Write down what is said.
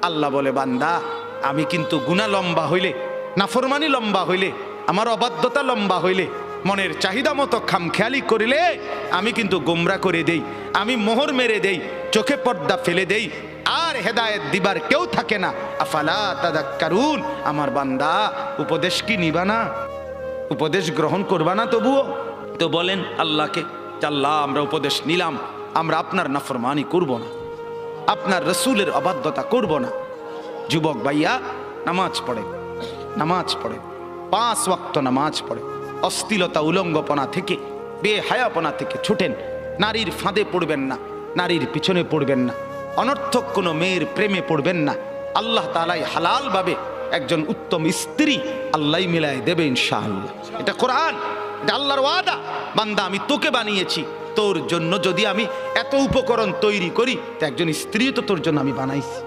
আল্লাহ বলে, বান্দা আমি কিন্তু গুনাহ লম্বা হইলে, নাফরমানি লম্বা হইলে, আমার অবাধ্যতা লম্বা হইলে, মনের চাহিদা মতো খামখেয়ালি করিলে আমি কিন্তু গোমরা করে দেই, আমি মোহর মেরে দেই, চোখে পর্দা ফেলে দেই, আর হেদায়েত দিবার কেউ থাকে না। আফালা তাদাক্কারুন, আমার বান্দা উপদেশ কি নিবা না? উপদেশ গ্রহণ করবা না? তবুও তো বলেন আল্লাহকে, আল্লাহ আমরা উপদেশ নিলাম, আমরা আপনার নাফরমানি করব না, আপনার রসুলের অবাধ্যতা করব না। যুবক ভাইয়া, নামাজ পড়ে, নামাজ পড়ে, 5 ওয়াক্ত নামাজ পড়ে, অশ্লীলতা উলঙ্গপনা থেকে, বেহায়াপনা থেকে ছুটেন, নারীর ফাঁদে পড়বেন না, নারীর পিছনে পড়বেন না, অনর্থক কোনো মেয়ের প্রেমে পড়বেন না। আল্লাহ তাআলাই হালালভাবে একজন উত্তম স্ত্রী আল্লাহ মিলায় দেবে ইনশাআল্লাহ। এটা কোরআন, এটা আল্লাহর ওয়াদা। বান্দা আমি তোকে বানিয়েছি, তোর জন্য যদি আমি এত উপকরণ তৈরি করি, তো একজন স্ত্রী তো তোর জন্য আমি বানাইছি।